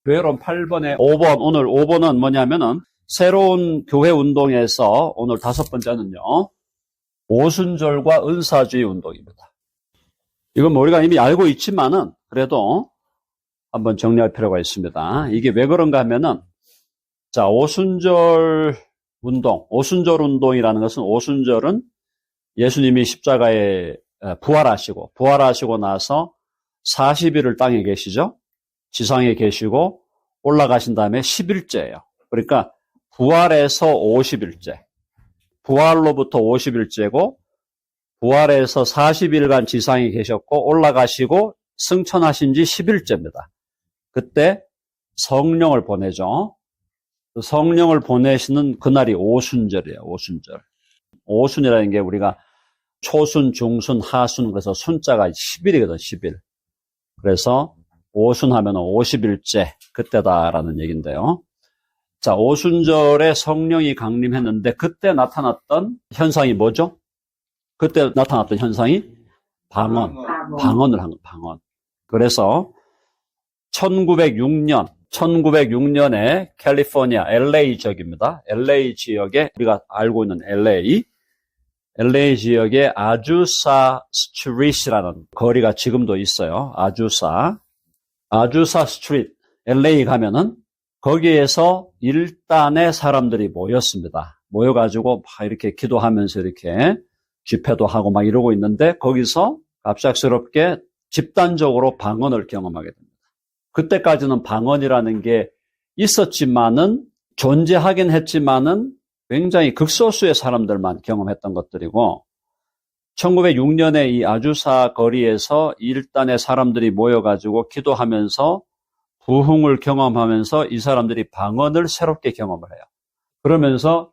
교회론 8번에 5번, 오늘 5번은 뭐냐면은 새로운 교회 운동에서 오늘 5번째는요. 오순절과 은사주의 운동입니다. 이건 뭐 우리가 이미 알고 있지만은 그래도 한번 정리할 필요가 있습니다. 이게 왜 그런가 하면은 자, 오순절 오순절 운동이라는 것은 오순절은 예수님이 십자가에 부활하시고 나서 40일을 땅에 계시죠? 지상에 계시고 올라가신 다음에 10일째예요. 그러니까 부활에서 50일째. 부활로부터 50일째고 부활에서 40일간 지상에 계셨고 올라가시고 승천하신 지 10일째입니다. 그때 성령을 보내죠. 성령을 보내시는 그날이 오순절이에요. 오순절. 오순이라는 게 우리가 초순, 중순, 하순 그래서 순자가 10일이거든. 10일. 그래서 오순하면 50일째 그때다라는 얘기인데요. 자, 오순절에 성령이 강림했는데 그때 나타났던 현상이 뭐죠? 그때 나타났던 현상이 방언을 한 거, 방언. 그래서 1906년에 캘리포니아 LA 지역입니다. LA 지역에 우리가 알고 있는 LA 지역에 아주사 스트리트라는 거리가 지금도 있어요. 아주사 스트리트 LA 가면은 거기에서 일단의 사람들이 모였습니다. 모여가지고 막 이렇게 기도하면서 이렇게 집회도 하고 막 이러고 있는데 거기서 갑작스럽게 집단적으로 방언을 경험하게 됩니다. 그때까지는 방언이라는 게 있었지만은 존재하긴 했지만은 굉장히 극소수의 사람들만 경험했던 것들이고 1906년에 이 아주사 거리에서 일단의 사람들이 모여가지고 기도하면서 부흥을 경험하면서 이 사람들이 방언을 새롭게 경험을 해요. 그러면서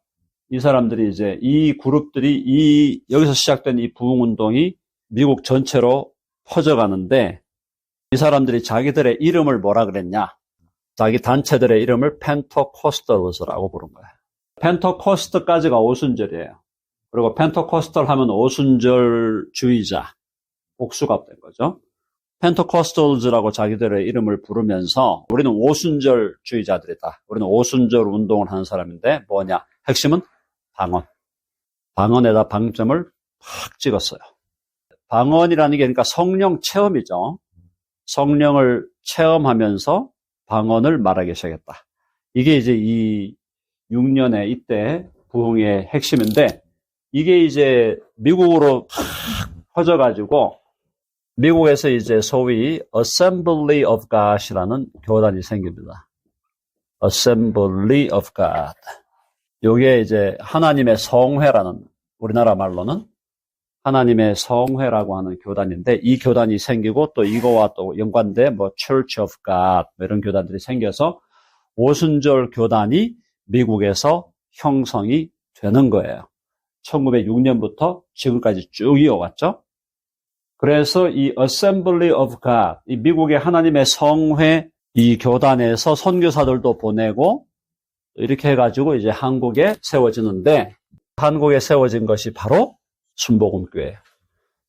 이 사람들이 이제 이 그룹들이 여기서 시작된 이 부흥운동이 미국 전체로 퍼져가는데 이 사람들이 자기들의 이름을 뭐라 그랬냐? 자기 단체들의 이름을 펜터코스털즈라고 부른 거예요. 펜터코스트까지가 오순절이에요. 그리고 펜터코스털 하면 오순절주의자, 복수가 된 거죠. 펜터코스털즈라고 자기들의 이름을 부르면서 우리는 오순절주의자들이다. 우리는 오순절 운동을 하는 사람인데 뭐냐? 핵심은 방언. 방언에다 방점을 팍 찍었어요. 방언이라는 게 그러니까 성령 체험이죠. 성령을 체험하면서 방언을 말하기 시작했다. 이게 이제 이 6년에 이때 부흥의 핵심인데 이게 이제 미국으로 팍 퍼져가지고 미국에서 이제 소위 Assembly of God이라는 교단이 생깁니다. Assembly of God. 요게 이제 하나님의 성회라는 우리나라 말로는 하나님의 성회라고 하는 교단인데 이 교단이 생기고 또 이거와 또 연관된 뭐 Church of God 이런 교단들이 생겨서 오순절 교단이 미국에서 형성이 되는 거예요. 1906년부터 지금까지 쭉 이어왔죠. 그래서 이 Assembly of God, 이 미국의 하나님의 성회 이 교단에서 선교사들도 보내고 이렇게 해가지고 이제 한국에 세워지는데 한국에 세워진 것이 바로 순복음교회예요.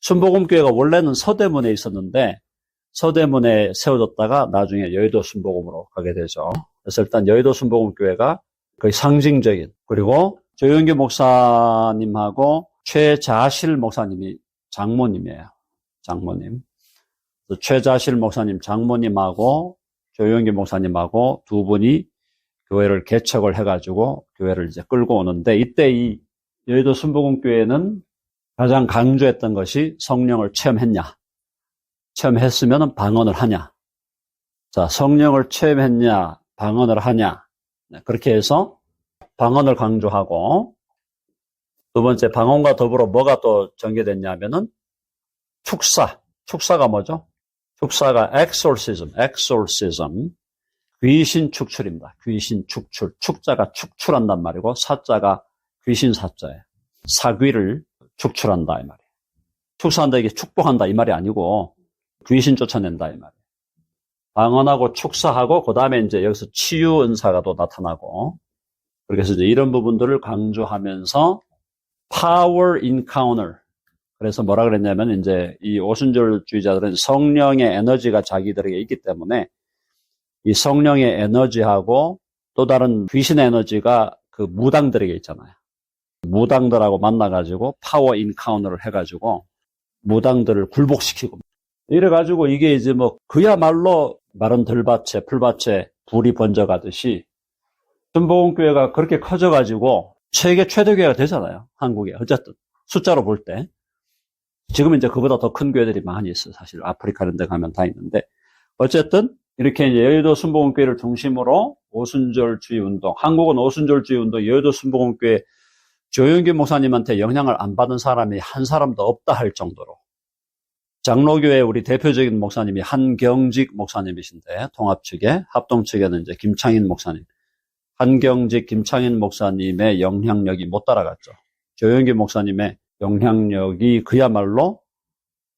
순복음교회가 원래는 서대문에 있었는데 서대문에 세워졌다가 나중에 여의도 순복음으로 가게 되죠. 그래서 일단 여의도 순복음교회가 거의 상징적인 그리고 조영규 목사님하고 최자실 목사님이 장모님이에요. 장모님. 최자실 목사님 장모님하고 조영규 목사님하고 두 분이 교회를 개척을 해가지고 교회를 이제 끌고 오는데 이때 이 여의도 순복음교회는 가장 강조했던 것이 성령을 체험했냐? 체험했으면 방언을 하냐? 자, 성령을 체험했냐? 방언을 하냐? 그렇게 해서 방언을 강조하고 두 번째 방언과 더불어 뭐가 또 전개됐냐면은 축사가 뭐죠? 축사가 exorcism, 귀신 축출입니다. 귀신 축출, 축자가 축출한단 말이고 사자가 귀신 사자예요. 사귀를 축출한다 이 말이에요. 축사한다 이게 축복한다 이 말이 아니고 귀신 쫓아낸다 이 말이에요. 방언하고 축사하고 그 다음에 이제 여기서 치유 은사가 또 나타나고 그래서 이제 이런 부분들을 강조하면서 power encounter. 그래서 뭐라 그랬냐면 이제 이 오순절주의자들은 성령의 에너지가 자기들에게 있기 때문에 이 성령의 에너지하고 또 다른 귀신의 에너지가 그 무당들에게 있잖아요. 무당들하고 만나가지고 파워 인카운터를 해가지고 무당들을 굴복시키고 이래가지고 이게 이제 뭐 그야말로 마른 들밭에 풀밭에 불이 번져가듯이 순복음교회가 그렇게 커져가지고 세계 최대 교회가 되잖아요. 한국에. 어쨌든 숫자로 볼 때. 지금은 이제 그보다 더 큰 교회들이 많이 있어요. 사실 아프리카 이런 데 가면 다 있는데 어쨌든 이렇게 이제 여의도 순복음교회를 중심으로 오순절주의 운동, 한국은 오순절주의 운동, 여의도 순복음교회 조영기 목사님한테 영향을 안 받은 사람이 한 사람도 없다 할 정도로 장로교회 우리 대표적인 목사님이 한경직 목사님이신데 통합 측에 합동 측에는 이제 김창인 목사님, 한경직 김창인 목사님의 영향력이 못 따라갔죠. 조영기 목사님의 영향력이 그야말로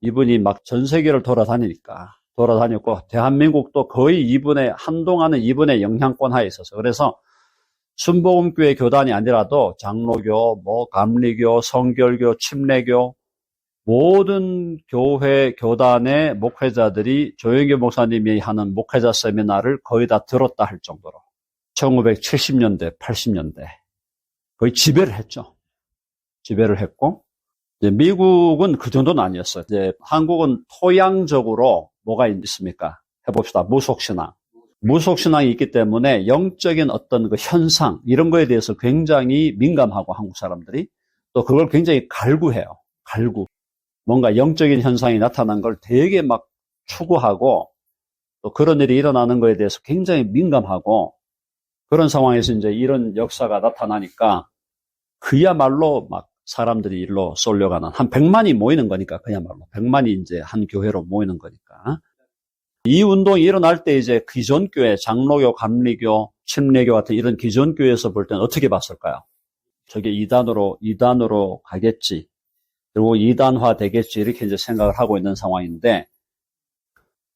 이분이 막 전 세계를 돌아다녔고 대한민국도 거의 한동안은 이분의 영향권 하에 있어서 그래서 순복음교회 교단이 아니라도 장로교, 감리교, 성결교, 침례교 모든 교회 교단의 목회자들이 조영기 목사님이 하는 목회자 세미나를 거의 다 들었다 할 정도로 1970년대, 80년대 거의 지배를 했죠. 지배를 했고 이제 미국은 그 정도는 아니었어요. 이제 한국은 토양적으로 뭐가 있습니까? 해봅시다. 무속신앙. 무속신앙이 있기 때문에 영적인 어떤 그 현상, 이런 거에 대해서 굉장히 민감하고 한국 사람들이 또 그걸 굉장히 갈구해요. 뭔가 영적인 현상이 나타난 걸 되게 막 추구하고 또 그런 일이 일어나는 거에 대해서 굉장히 민감하고 그런 상황에서 이제 이런 역사가 나타나니까 그야말로 막 사람들이 일로 쏠려가는 한 100만이 모이는 거니까 그야말로 100만이 이제 한 교회로 모이는 거니까 이 운동이 일어날 때 이제 기존 교회, 장로교, 감리교, 침례교 같은 이런 기존 교회에서 볼 때는 어떻게 봤을까요? 저게 이단으로 가겠지. 그리고 이단화 되겠지. 이렇게 이제 생각을 하고 있는 상황인데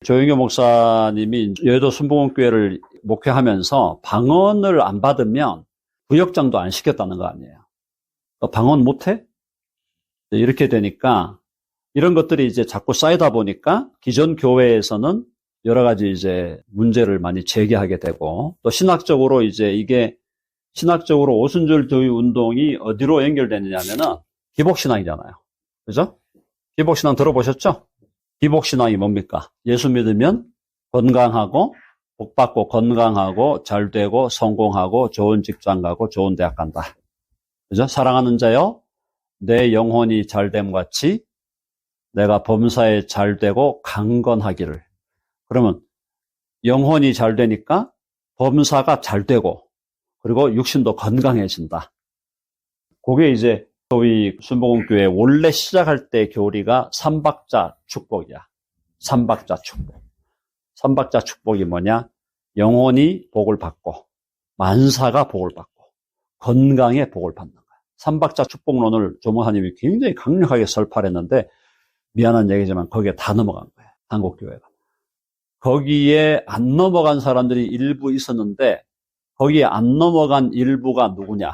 조영교 목사님이 여의도 순복음교회를 목회하면서 방언을 안 받으면 구역장도 안 시켰다는 거 아니에요. 방언 못해? 이렇게 되니까 이런 것들이 이제 자꾸 쌓이다 보니까 기존 교회에서는 여러 가지 이제 문제를 많이 제기하게 되고 또 신학적으로 이제 이게 신학적으로 오순절주의 운동이 어디로 연결되느냐면은 기복신앙이잖아요. 그죠? 기복신앙 들어보셨죠? 기복신앙이 뭡니까? 예수 믿으면 건강하고 복받고 건강하고 잘되고 성공하고 좋은 직장 가고 좋은 대학 간다. 그죠? 사랑하는 자여 내 영혼이 잘됨 같이 내가 범사에 잘되고 강건하기를. 그러면 영혼이 잘되니까 범사가 잘되고 그리고 육신도 건강해진다. 그게 이제 소위 순복음교회 원래 시작할 때 교리가 삼박자 축복이야. 삼박자 축복. 삼박자 축복이 뭐냐? 영혼이 복을 받고 만사가 복을 받고 건강에 복을 받는 거야. 삼박자 축복론을 조목사님이 굉장히 강력하게 설파했는데 미안한 얘기지만 거기에 다 넘어간 거예요. 한국교회가. 거기에 안 넘어간 사람들이 일부 있었는데 거기에 안 넘어간 일부가 누구냐?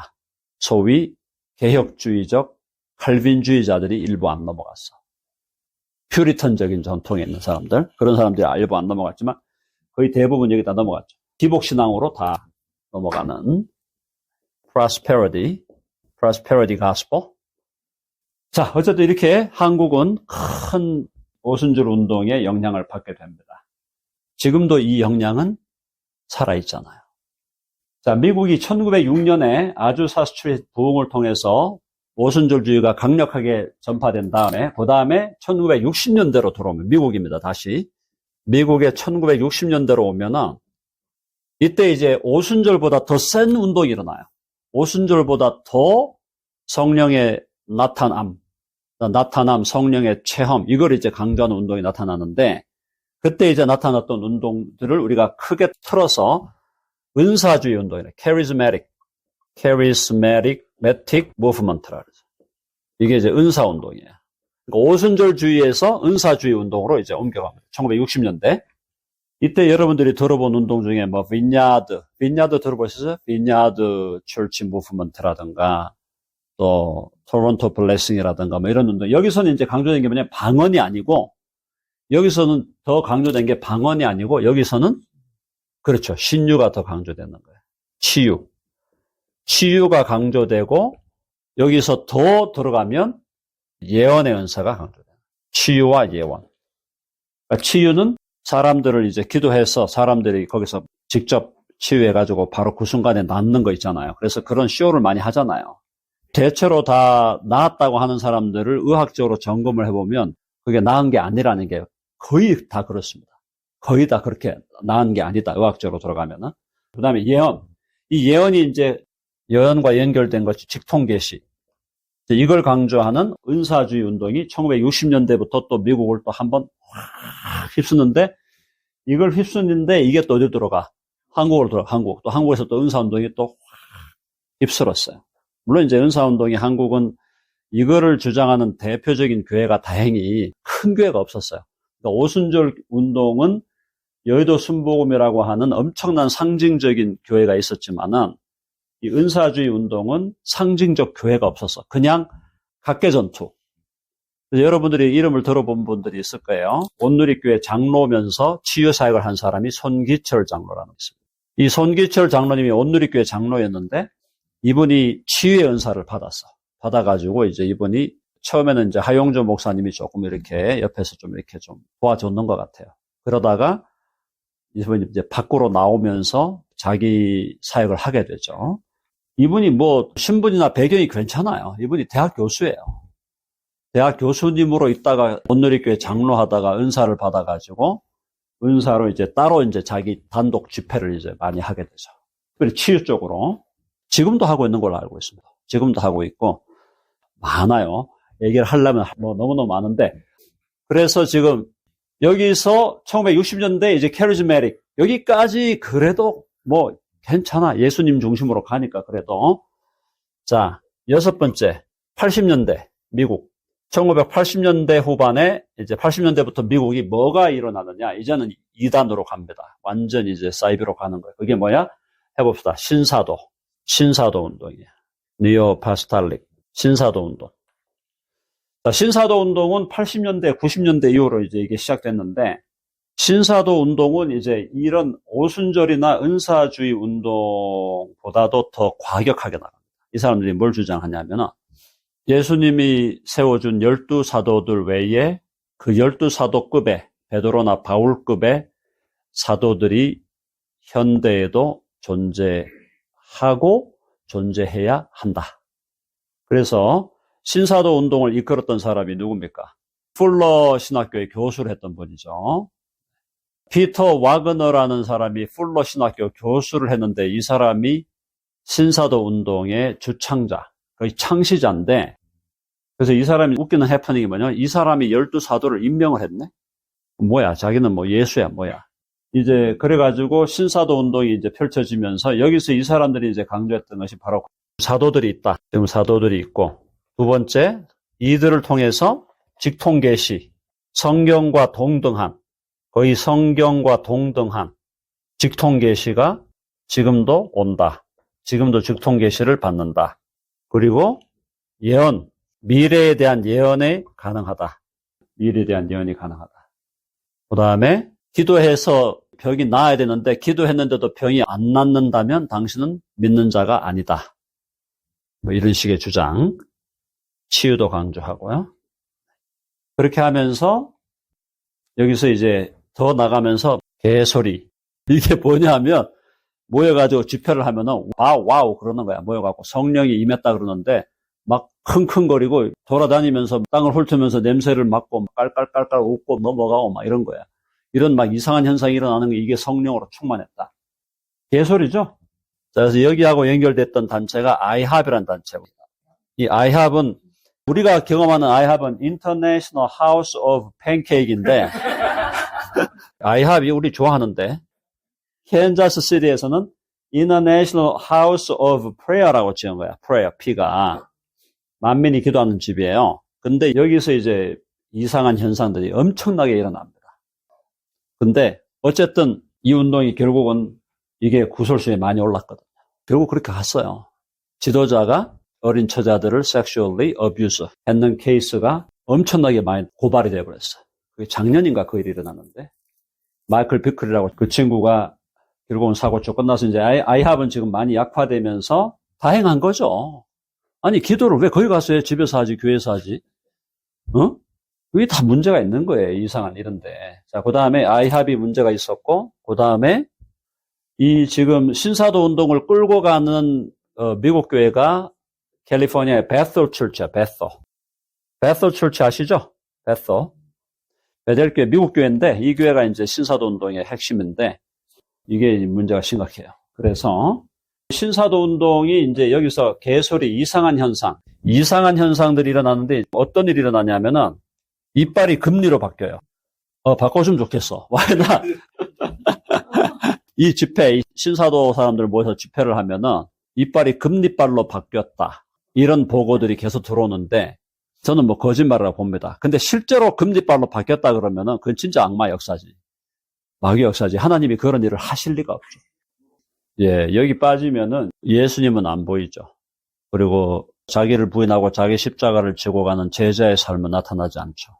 소위 개혁주의적 칼빈주의자들이 일부 안 넘어갔어. 퓨리턴적인 전통에 있는 사람들, 그런 사람들이 일부 안 넘어갔지만 거의 대부분 여기다 넘어갔죠. 기복신앙으로 다 넘어가는 prosperity gospel. 자, 어쨌든 이렇게 한국은 큰 오순절 운동의 영향을 받게 됩니다. 지금도 이 영향은 살아있잖아요. 자, 미국이 1906년에 아주사스출의 부흥을 통해서 오순절주의가 강력하게 전파된 다음에 그 다음에 1960년대로 돌아오면 미국입니다. 다시 미국의 1960년대로 오면은 이때 이제 오순절보다 더 센 운동이 일어나요. 오순절보다 더 성령의 나타남, 성령의 체험, 이걸 이제 강조하는 운동이 나타나는데 그때 이제 나타났던 운동들을 우리가 크게 틀어서 은사주의 운동이래. charismatic movement라 그러죠. 이게 이제 은사 운동이에요. 그러니까 오순절주의에서 은사주의 운동으로 이제 옮겨갑니다. 1960년대. 이때 여러분들이 들어본 운동 중에 뭐 빈야드 들어보셨어요? 빈야드 철치 무브먼트라든가 또 토론토 블레싱이라든가 뭐 이런 운동. 여기서는 이제 강조된 게 뭐냐? 방언이 아니고 여기서는 더 강조된 게 방언이 아니고 여기서는 그렇죠. 신유가 더 강조되는 거예요. 치유. 치유가 강조되고 여기서 더 들어가면 예언의 은사가 강조돼요. 치유와 예언. 그러니까 치유는 사람들을 이제 기도해서 사람들이 거기서 직접 치유해가지고 바로 그 순간에 낫는 거 있잖아요. 그래서 그런 쇼를 많이 하잖아요. 대체로 다 나았다고 하는 사람들을 의학적으로 점검을 해보면 그게 나은 게 아니라는 게 거의 다 그렇습니다. 거의 다 그렇게 나은 게 아니다. 의학적으로 들어가면은. 그 다음에 예언. 이 예언이 이제 예언과 연결된 것이 직통계시. 이걸 강조하는 은사주의 운동이 1960년대부터 또 미국을 또 한번 확 휩쓰는데 이걸 휩쓰는데 이게 또 어디 들어가? 한국으로 들어가. 한국. 또 한국에서 또 은사운동이 또 확 휩쓸었어요. 물론 이제 은사운동이 한국은 이거를 주장하는 대표적인 교회가 다행히 큰 교회가 없었어요. 그러니까 오순절 운동은 여의도 순복음이라고 하는 엄청난 상징적인 교회가 있었지만은 이 은사주의 운동은 상징적 교회가 없었어. 그냥 각계전투. 여러분들이 이름을 들어본 분들이 있을 거예요. 온누리교회 장로면서 치유사역을 한 사람이 손기철 장로라는 게 있습니다. 이 손기철 장로님이 온누리교회 장로였는데 이분이 치유의 은사를 받았어. 받아가지고 이제 이분이 처음에는 이제 하용조 목사님이 조금 이렇게 옆에서 좀 이렇게 좀 도와줬는 것 같아요. 그러다가 이분이 이제 밖으로 나오면서 자기 사역을 하게 되죠. 이분이 뭐 신분이나 배경이 괜찮아요. 이분이 대학 교수예요. 대학 교수님으로 있다가 온누리교회 장로하다가 은사를 받아가지고 은사로 이제 따로 이제 자기 단독 집회를 이제 많이 하게 되죠. 그리고 치유 쪽으로 지금도 하고 있는 걸로 알고 있습니다. 지금도 하고 있고 많아요. 얘기를 하려면 뭐 너무너무 많은데 그래서 지금 여기서 1960년대 이제 캐리즈메릭 여기까지 그래도 뭐 괜찮아. 예수님 중심으로 가니까 그래도. 자, 6번째 80년대 미국 1980년대 후반에 이제 80년대부터 미국이 뭐가 일어나느냐 이제는 2단으로 갑니다. 완전 이제 사이비로 가는 거예요. 그게 뭐야? 해봅시다. 신사도 운동이에요. 니오파스탈릭 신사도 운동. 자, 신사도 운동은 80년대, 90년대 이후로 이제 이게 시작됐는데, 신사도 운동은 이제 이런 오순절이나 은사주의 운동보다도 더 과격하게 나갑니다. 이 사람들이 뭘 주장하냐면은, 예수님이 세워준 12사도들 외에 그 12사도급의, 베드로나 바울급의 사도들이 현대에도 존재하고 존재해야 한다. 그래서 신사도 운동을 이끌었던 사람이 누굽니까? 풀러 신학교의 교수를 했던 분이죠. 피터 와그너라는 사람이 풀러 신학교 교수를 했는데 이 사람이 신사도 운동의 주창자, 거의 창시자인데 그래서 이 사람이 웃기는 해프닝이 뭐냐면 이 사람이 12사도를 임명을 했네? 뭐야, 자기는 뭐 예수야, 뭐야. 이제 그래가지고 신사도 운동이 이제 펼쳐지면서 여기서 이 사람들이 이제 강조했던 것이 바로 사도들이 있다. 지금 사도들이 있고 두 번째, 이들을 통해서 직통계시, 성경과 동등한, 거의 성경과 동등한 직통계시가 지금도 온다. 지금도 직통계시를 받는다. 그리고 예언, 미래에 대한 예언이 가능하다. 미래에 대한 예언이 가능하다. 그 다음에 기도해서 병이 나아야 되는데 기도했는데도 병이 안 낫는다면 당신은 믿는 자가 아니다. 뭐 이런 식의 주장. 치유도 강조하고요. 그렇게 하면서 여기서 이제 더 나가면서 개소리. 이게 뭐냐면 모여가지고 집회를 하면은 와우 그러는 거야. 모여가지고 성령이 임했다 그러는데 막 킁킁거리고 돌아다니면서 땅을 훑으면서 냄새를 맡고 깔깔깔깔 웃고 넘어가고 막 이런 거야. 이런 막 이상한 현상이 일어나는 게 이게 성령으로 충만했다. 개소리죠? 자, 그래서 여기하고 연결됐던 단체가 IHAB이라는 단체입니다. 이 IHAB은 우리가 경험하는 IHAB은 International House of Pancake인데 IHAB이 우리 좋아하는데 캔자스 시티에서는 International House of Prayer라고 지은 거야. Prayer, P가 만민이 기도하는 집이에요. 근데 여기서 이제 이상한 현상들이 엄청나게 일어납니다. 근데 어쨌든 이 운동이 결국은 이게 구설수에 많이 올랐거든요. 결국 그렇게 갔어요. 지도자가 어린 처자들을 sexually abuse 했는 케이스가 엄청나게 많이 고발이 되어버렸어요. 그게 작년인가 그 일이 일어났는데 마이클 비클이라고 그 친구가 결국은 사고 쭉 끝나서 이제 아이합은 지금 많이 약화되면서 다행한 거죠. 아니, 기도를 왜 거기 가서 해? 집에서 하지, 교회에서 하지? 그게 다 문제가 있는 거예요. 이상한 일인데. 자, 그 다음에 아이합이 문제가 있었고, 그 다음에 이 지금 신사도 운동을 끌고 가는 미국 교회가 캘리포니아의 베설 철치야, 베설. 베설 철치 아시죠? 베설. 베델 교회, 미국 교회인데 이 교회가 이제 신사도 운동의 핵심인데 이게 문제가 심각해요. 그래서 신사도 운동이 이제 여기서 개소리, 이상한 현상들이 일어나는데 어떤 일이 일어나냐면은 이빨이 금리로 바뀌어요. 바꿔주면 좋겠어. 왜 나? 이 집회, 신사도 사람들 모여서 집회를 하면은 이빨이 금리빨로 바뀌었다. 이런 보고들이 계속 들어오는데 저는 뭐 거짓말이라고 봅니다. 근데 실제로 금리빨로 바뀌었다 그러면은 그건 진짜 악마 역사지. 마귀 역사지. 하나님이 그런 일을 하실 리가 없죠. 예, 여기 빠지면은 예수님은 안 보이죠. 그리고 자기를 부인하고 자기 십자가를 지고 가는 제자의 삶은 나타나지 않죠.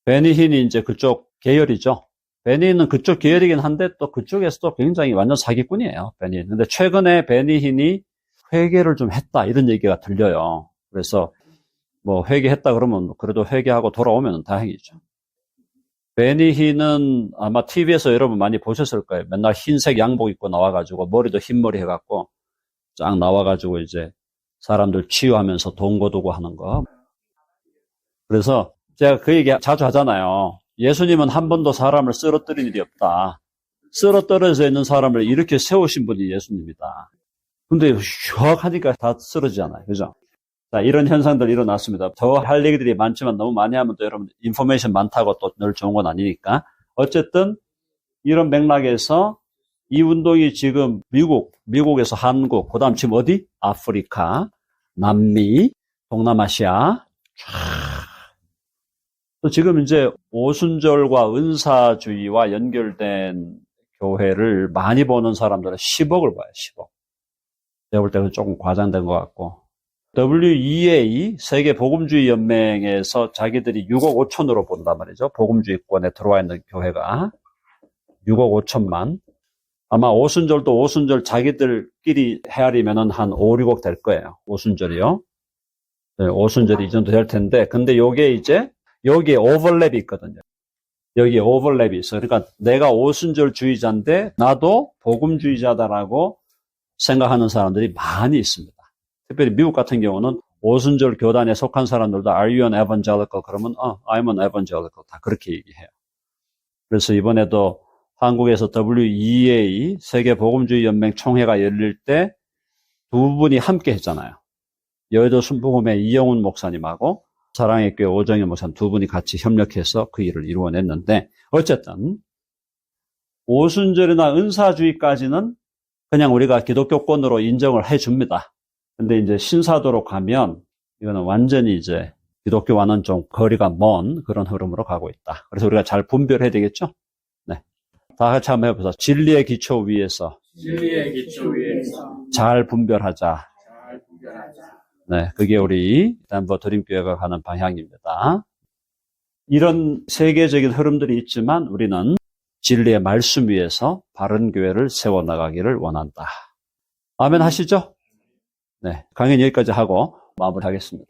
베니힌이 이제 그쪽 계열이죠. 베니힌은 그쪽 계열이긴 한데 또 그쪽에서도 굉장히 완전 사기꾼이에요. 베니힌. 근데 최근에 베니힌이 회개를 좀 했다 이런 얘기가 들려요. 그래서 뭐 회개했다 그러면 그래도 회개하고 돌아오면 다행이죠. 베니힌은 아마 TV에서 여러분 많이 보셨을 거예요. 맨날 흰색 양복 입고 나와가지고 머리도 흰머리 해갖고 쫙 나와가지고 이제 사람들 치유하면서 돈 거두고 하는 거. 그래서 제가 그 얘기 자주 하잖아요. 예수님은 한 번도 사람을 쓰러뜨린 일이 없다. 쓰러뜨려져 있는 사람을 이렇게 세우신 분이 예수님이다. 근데 휙 하니까 다 쓰러지잖아요. 그죠? 자, 이런 현상들 일어났습니다. 더 할 얘기들이 많지만 너무 많이 하면 또 여러분 인포메이션 많다고 또 늘 좋은 건 아니니까. 어쨌든 이런 맥락에서 이 운동이 지금 미국에서 한국, 그 다음 지금 어디? 아프리카, 남미, 동남아시아, 또 지금 이제 오순절과 은사주의와 연결된 교회를 많이 보는 사람들은 10억을 봐요, 10억. 제가 볼 때는 조금 과장된 것 같고. WEA, 세계복음주의연맹에서 자기들이 6억 5천으로 본단 말이죠. 복음주의권에 들어와 있는 교회가 6억 5천만. 아마 오순절도 오순절 자기들끼리 헤아리면은 한 5, 6억 될 거예요. 오순절이요. 네, 오순절이 이 정도 될 텐데, 근데 요게 이제 여기에 오버랩이 있거든요. 여기에 오버랩이 있어요. 그러니까 내가 오순절주의자인데 나도 복음주의자다라고 생각하는 사람들이 많이 있습니다. 특별히 미국 같은 경우는 오순절 교단에 속한 사람들도 Are you an evangelical? 그러면 I'm an evangelical. 다 그렇게 얘기해요. 그래서 이번에도 한국에서 WEA 세계복음주의연맹 총회가 열릴 때 두 분이 함께 했잖아요. 여의도 순복음의 이영훈 목사님하고 사랑의 교회 오정현 목사님 두 분이 같이 협력해서 그 일을 이루어냈는데 어쨌든 오순절이나 은사주의까지는 그냥 우리가 기독교권으로 인정을 해줍니다. 근데 이제 신사도로 가면 이거는 완전히 이제 기독교와는 좀 거리가 먼 그런 흐름으로 가고 있다. 그래서 우리가 잘 분별해야 되겠죠? 네. 다 같이 한번 해보자. 진리의 기초 위에서 잘 분별하자. 네, 그게 우리 덴버 드림교회가 가는 방향입니다. 이런 세계적인 흐름들이 있지만 우리는 진리의 말씀 위에서 바른 교회를 세워나가기를 원한다. 아멘 하시죠? 네, 강연 여기까지 하고 마무리하겠습니다.